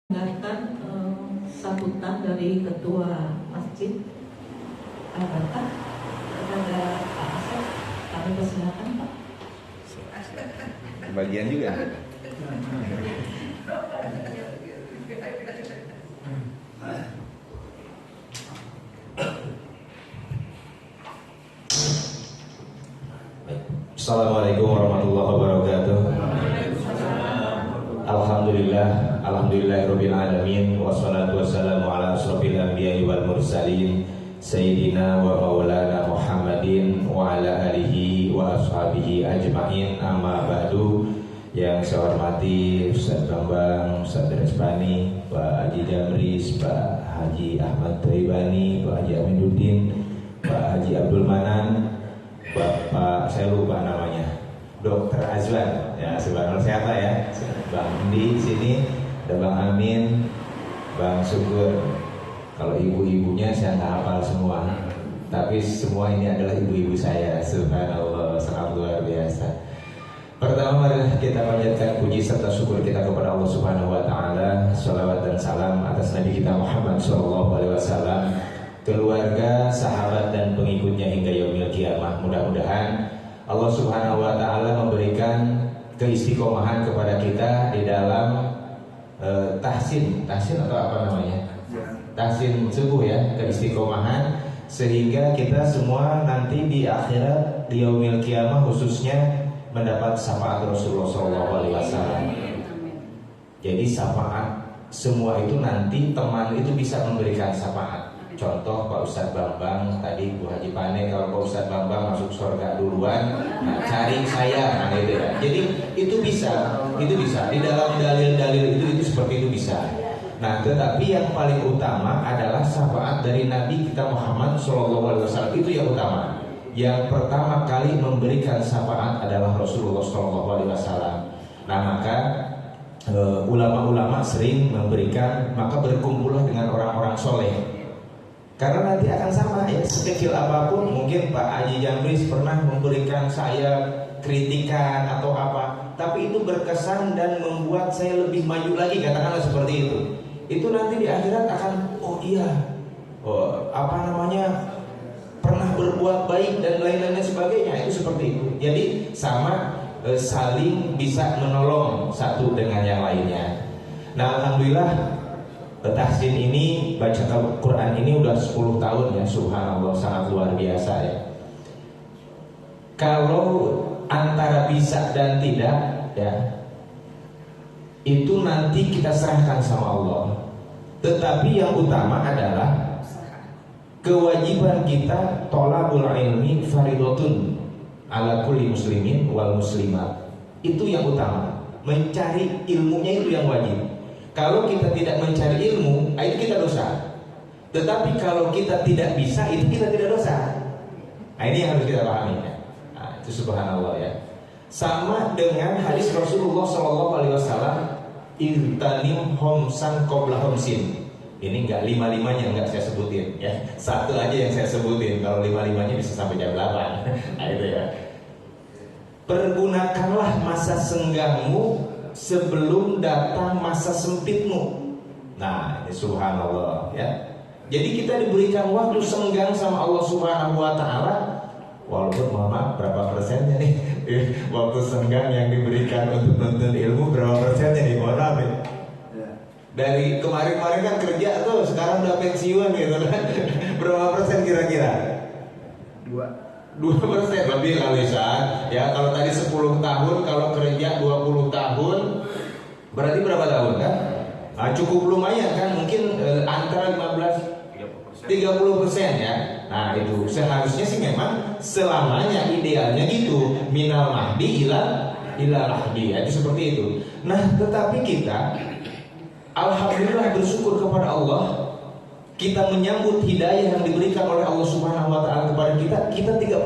Dengarkan sambutan dari ketua masjid Al-Barakah kepada Pak Asep. Kami persilakan Pak. Bagian juga. Assalamualaikum warahmatullahi wabarakatuh. Alhamdulillahirabbil alamin wassalatu wassalamu ala asrofil anbiya'i wal mursalin sayyidina wa maulana Muhammadin wa ala alihi wa ashabihi ajmain, amma ba'du. Yang saya hormati Ustaz Bambang, Ustaz Resbani, Pak Haji Jamris, Pak Haji Ahmad Taibani, Pak Haji Aminuddin, Pak Haji Abdul Manan, Bapak saya lupa namanya, Dr. Azwan, ya subhanallah siapa ya, Bang di sini, ada Bang Amin, Bang Syukur. Kalau ibu-ibunya saya nggak hafal semua, tapi semua ini adalah ibu-ibu saya, subhanallah, sangat luar biasa. Pertama mari kita panjatkan puji serta syukur kita kepada Allah Subhanahu Wa Taala, salawat dan salam atas Nabi kita Muhammad Sallallahu Alaihi Wasallam, keluarga, sahabat dan pengikutnya hingga yaumil qiyamah. Mudah-mudahan Allah Subhanahu Wa Taala memberikan keistiqomahan kepada kita di dalam tahsin atau apa namanya, tahsin subuh ya, keistiqomahan, sehingga kita semua nanti di akhirat di yaumil qiyamah khususnya mendapat syafaat Rasulullah Sallallahu Alaihi Wasallam. Jadi syafaat semua itu nanti teman itu bisa memberikan syafaat. Contoh Pak Ustadz Bambang tadi, Bu Haji Pane, kalau Pak Ustadz Bambang masuk surga duluan, nah cari saya, nah gitu ya. Jadi itu bisa di dalam dalil-dalil itu seperti itu bisa. Nah, tetapi yang paling utama adalah syafaat dari Nabi kita Muhammad SAW, itu yang utama. Yang pertama kali memberikan syafaat adalah Rasulullah SAW. Nah, maka ulama-ulama sering memberikan, maka berkumpullah dengan orang-orang soleh. Karena nanti akan sama ya, sekecil apapun. Mungkin Pak Haji Jamris pernah memberikan saya kritikan atau apa, tapi itu berkesan dan membuat saya lebih maju lagi, katakanlah seperti itu. Itu nanti di akhirat akan, pernah berbuat baik dan lain-lain sebagainya, itu seperti itu. Jadi sama, saling bisa menolong satu dengan yang lainnya. Nah, alhamdulillah tahsin ini, baca Quran ini udah 10 tahun ya, subhanallah, sangat luar biasa ya. Kalau antara bisa dan tidak ya, itu nanti kita serahkan sama Allah. Tetapi yang utama adalah kewajiban kita, tolabul ilmi faridotun ala kulli muslimin wal muslimat. Itu yang utama, mencari ilmunya itu yang wajib. Kalau kita tidak mencari ilmu, itu kita dosa. Tetapi kalau kita tidak bisa, itu kita tidak dosa. Nah, ini yang harus kita pahami ya. Nah, itu subhanallah ya. Sama dengan hadis Rasulullah SAW, irtanim homsan qabla homsin. Ini enggak lima-limanya, enggak saya sebutin ya. Satu aja yang saya sebutin. Kalau lima-limanya bisa sampai jam 8. Nah, itu ya. Pergunakanlah masa senggangmu sebelum datang masa sempitmu. Nah, ini subhanallah ya. Jadi kita diberikan waktu senggang sama Allah Subhanahu Wa Taala. Walaupun mohon maaf, berapa persennya nih waktu senggang yang diberikan untuk menuntut ilmu, berapa persennya nih, mohon maaf ya. Dari kemarin-kemarin kan kerja tuh, sekarang udah pensiun gitu kan. Berapa persen kira-kira? 2% lebih kali ya. Kalau tadi 10 tahun, kalau kerja 20 tahun, berarti berapa tahun kan? Nah, cukup lumayan kan, mungkin antara 15-30% ya. Nah, itu seharusnya sih memang selamanya idealnya gitu, minal mahdi ila lahdi ya, itu seperti itu. Nah, tetapi kita alhamdulillah bersyukur kepada Allah, kita menyambut hidayah yang diberikan oleh Allah Subhanahu Wa Taala kepada kita 30%.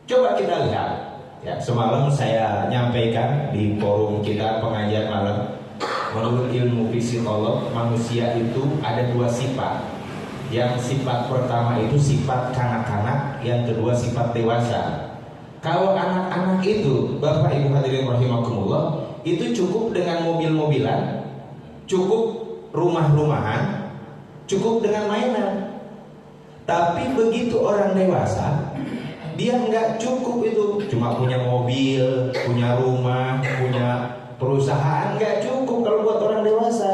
Coba kita lihat ya, semalam saya nyampaikan di forum kita pengajian malam, menurut ilmu psikolog manusia itu ada 2 sifat. Yang sifat pertama itu sifat kanak-kanak, yang kedua sifat dewasa. Kalau anak-anak itu, Bapak Ibu hadirin rahimakumullah, itu cukup dengan mobil-mobilan, cukup rumah-rumahan, cukup dengan mainan. Tapi begitu orang dewasa, dia nggak cukup itu, cuma punya mobil, punya rumah, punya perusahaan, nggak cukup kalau buat orang dewasa.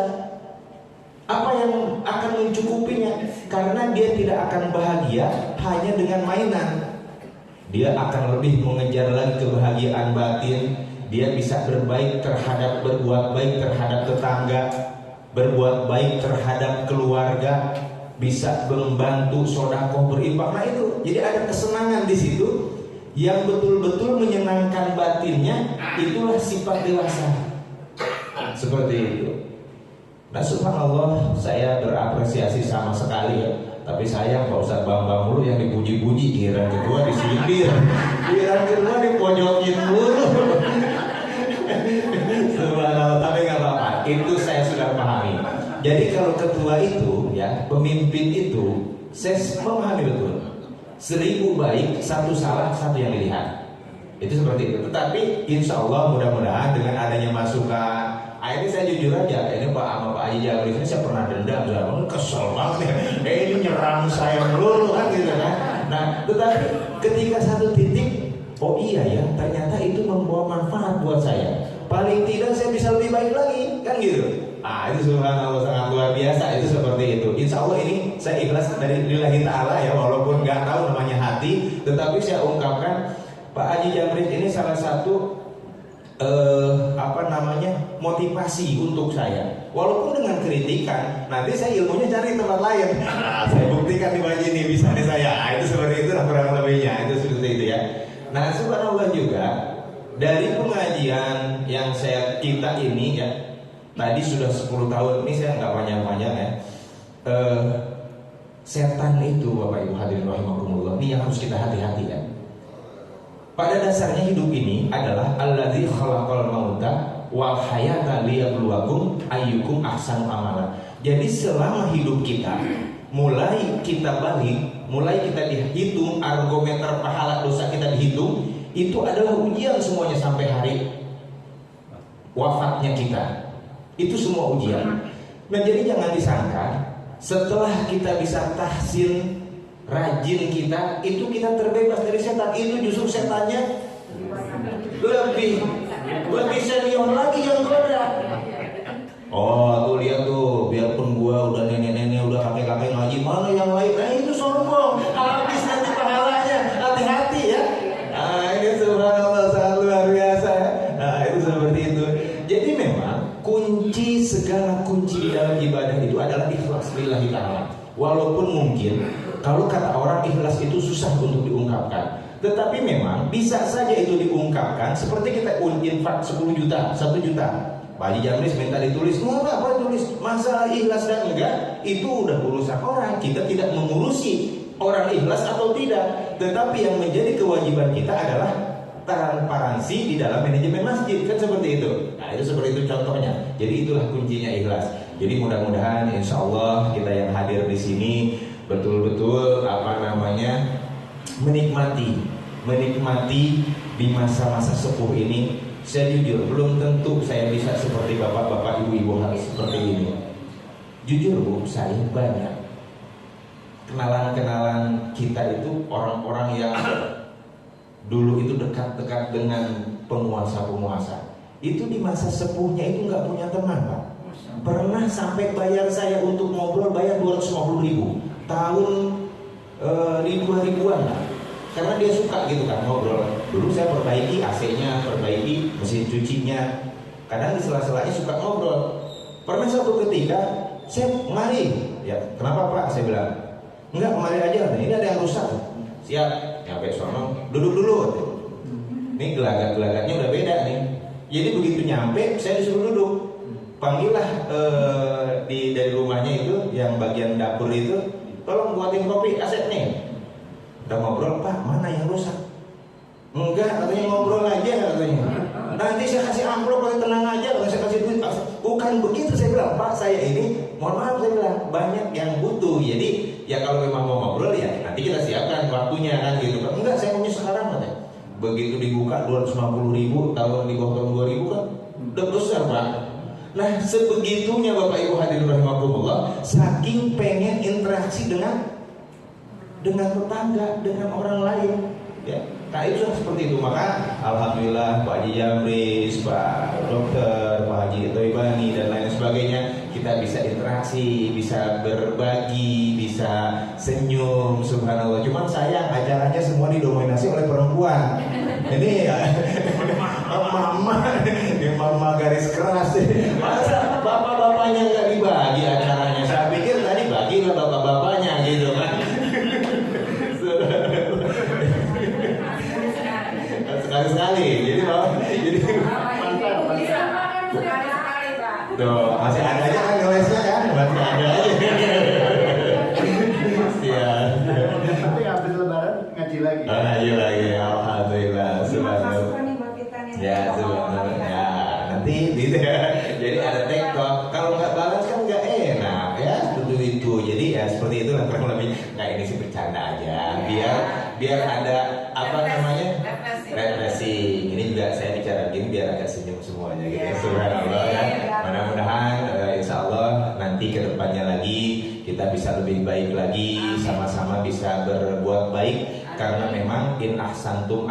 Apa yang akan mencukupinya? Karena dia tidak akan bahagia hanya dengan mainan. Dia akan lebih mengejar lagi kebahagiaan batin. Dia bisa berbuat baik terhadap tetangga, berbuat baik terhadap keluarga, bisa membantu sedekah, berinfak. Nah itu, jadi ada kesenangan di situ yang betul-betul menyenangkan batinnya. Itulah sifat dewasa. Seperti itu. Nah subhanallah, saya berapresiasi sama sekali ya. Tapi sayang Pak Ustadz Bambang mulu yang dipuji-puji, giliran kedua disindir, giliran kedua dipojokin mulu. Subhanallah, tapi nggak apa-apa. Itu saya sudah pahami. Jadi kalau ketua itu, ya pemimpin itu, saya memahami betul. 1000 baik, 1 salah, 1 yang dilihat. Itu seperti itu. Tetapi insya Allah mudah-mudahan dengan adanya masukan. Ini saya jujur aja, ini Pak sama Pak Haji Jamil ini saya pernah dendam, saya kesel banget ya. Ini nyerang saya melulu kan gitu kan. Nah, tetapi ketika satu titik, oh iya ya, ternyata itu membawa manfaat buat saya. Paling tidak saya bisa lebih baik lagi, kan gitu. Itu subhanallah sangat luar biasa. Itu seperti itu. Insya Allah ini saya ikhlas dari lillahi ta'ala ya, walaupun nggak tahu namanya hati, tetapi saya ungkapkan Pak Haji Jamil ini salah satu motivasi untuk saya. Walaupun dengan kritikan, nanti saya ilmunya cari tempat lain. Saya buktikan di baju ini bisa di saya. Itu seperti itu kurang lebihnya. Itu seperti itu ya. Nah subhanallah juga dari pengajian yang kita ini ya, tadi sudah 10 tahun ini saya nggak panjang-panjang ya. Setan itu Bapak Ibu hadirin rahimakumullah, ini yang harus kita hati-hati ya. Pada dasarnya hidup ini adalah alladzi khalaqal mauta wal hayata liyabluwakum ayyukum ahsanu amala. Jadi selama hidup kita, mulai kita balik, mulai kita dihitung, argometer pahala dosa kita dihitung, itu adalah ujian semuanya sampai hari wafatnya kita. Itu semua ujian. Nah jadi jangan disangka setelah kita bisa tahsin, rajin kita, itu kita terbebas dari setan. Itu justru setannya lebih senior lagi yang goda. Oh tuh lihat tuh, biarpun gua udah nenek-nenek, udah kakek-kakek ngaji, mana yang lain? Nah itu sombong, habis nanti pahalanya. Hati-hati ya. Ini subhanallah sangat luar biasa ya. Itu seperti itu. Jadi memang segala kunci di dalam ibadah itu adalah ikhlas lillahi ta'ala. Walaupun mungkin kalau kata orang ikhlas itu susah untuk diungkapkan, tetapi memang bisa saja itu diungkapkan. Seperti kita infak 10 juta, 1 juta, Pak Haji Jamil minta ditulis, apa tulis masalah ikhlas dan enggak, itu udah urusan orang. Kita tidak mengurusi orang ikhlas atau tidak, tetapi yang menjadi kewajiban kita adalah transparansi di dalam manajemen masjid, kan seperti itu. Nah itu seperti itu contohnya. Jadi itulah kuncinya ikhlas. Jadi mudah-mudahan insya Allah kita yang hadir di sini betul-betul menikmati di masa-masa sepuh ini. Saya jujur belum tentu saya bisa seperti bapak-bapak, ibu-ibu harus seperti ini. Jujur Bu, saya banyak kenalan-kenalan kita itu orang-orang yang dulu itu dekat-dekat dengan penguasa-penguasa. Itu di masa sepuhnya itu nggak punya teman Pak. Pernah sampai bayar saya untuk ngobrol, bayar 250.000 tahun ribuan lah. Karena dia suka gitu kan ngobrol. Dulu saya perbaiki AC-nya, perbaiki mesin cucinya. Kadang di sela-selanya suka ngobrol. Pernah suatu ketika saya mari, ya kenapa Pak? Saya bilang enggak, kemari aja. Ini ada yang rusak. Siap. Nyampe sono, duduk dulu. Ini gelagat-gelagatnya udah beda nih. Jadi begitu nyampe, saya disuruh duduk. Panggillah dari rumahnya itu, yang bagian dapur itu, tolong buatin kopi, Asep nih. Udah ngobrol, Pak, mana yang rusak? Enggak, katanya ngobrol aja katanya. Nanti saya kasih amplop, tenang aja, saya kasih duit. Bukan begitu, saya bilang, Pak, saya ini, mohon maaf, saya bilang, banyak yang butuh. Jadi ya kalau memang mau ngobrol ya nanti kita siapkan waktunya kan gitu kan. Enggak, saya maunya sekarang katanya. Begitu dibuka 250.000, kalau di bawah 2.000 kan udah besar Pak. Nah, sebegitunya Bapak Ibu hadirin rahimakumullah, saking pengen interaksi dengan tetangga, dengan orang lain, ya. Nah, itu seperti itu. Maka alhamdulillah Pak Haji Jamris, Pak Dokter, Pak Haji Toibani dan lain sebagainya, kita bisa interaksi, bisa berbagi, bisa senyum, subhanallah. Cuman sayang acaranya semua didominasi oleh perempuan. Ini ya mama garis keras. Masa bapak-bapaknya nggak dibagi acaranya? Saya pikir tadi bagi lah bapak-bapaknya gitu kan. Sekali-sekali, jadi mantap. Tuh, masih ada aja kan ngelesnya kan, masih ada aja. Siap. Tapi habis lebaran ngaji lagi. Ngaji lagi, alhamdulillah. Subhanallah. Ya, subhanallah. Ya, nanti gitu ya. Jadi ada TikTok. Kalau nggak balance kan nggak enak ya, seperti itu. Jadi ya seperti itu lah kurang lebih. Nah, ini sih bercanda aja. Biar ada apa namanya? Represi. Ini juga saya bicara gini biar agak senyum semuanya gitu ya. Subhanallah ya. Mudah-mudahan insya Allah nanti ke depannya lagi kita bisa lebih baik lagi, sama-sama bisa berbuat baik, karena memang in ahsantum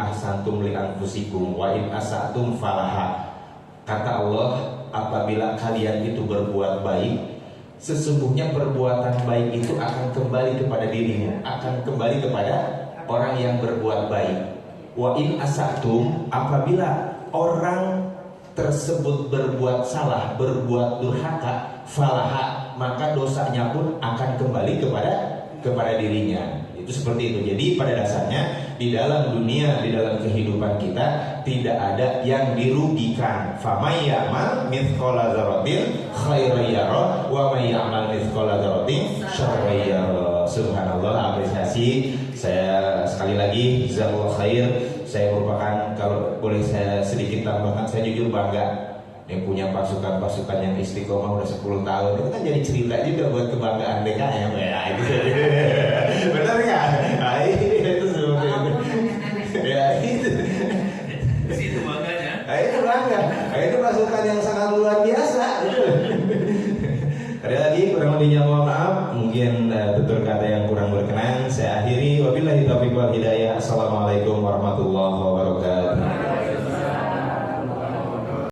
li anfusikum wa in asatum falaha. Kata Allah, apabila kalian itu berbuat baik, sesungguhnya perbuatan baik itu akan kembali kepada dirimu, akan kembali kepada orang yang berbuat baik. Wa in asatum, apabila orang tersebut berbuat salah, berbuat durhaka, falaha, maka dosanya pun akan kembali kepada dirinya. Itu seperti itu. Jadi pada dasarnya di dalam dunia, di dalam kehidupan kita tidak ada yang dirugikan. Famay ya'mal mithqala dzarratin khairan yara wa may ya'mal mithqala dzarratin syarran yara. Subhanallah, apresiasi. Saya sekali lagi jazakallahu khair. Saya merupakan, kalau boleh saya sedikit tambahkan, saya jujur bangga yang punya pasukan-pasukan yang istiqomah udah 10 tahun. Itu kan jadi cerita juga buat kebanggaan DKM ya. Itu benar nggak? Nah, itu seperti itu. Ya itu. Itu bangganya. Nah, itu bangga. Nah, itu pasukan yang sangat luar biasa. Ada lagi kurang lebihnya mohon maaf, mungkin betul kata yang kurang berkenan. Saya akhiri, wabillahi taufiq wal hidayah. Assalamualaikum warahmatullahi wabarakatuh.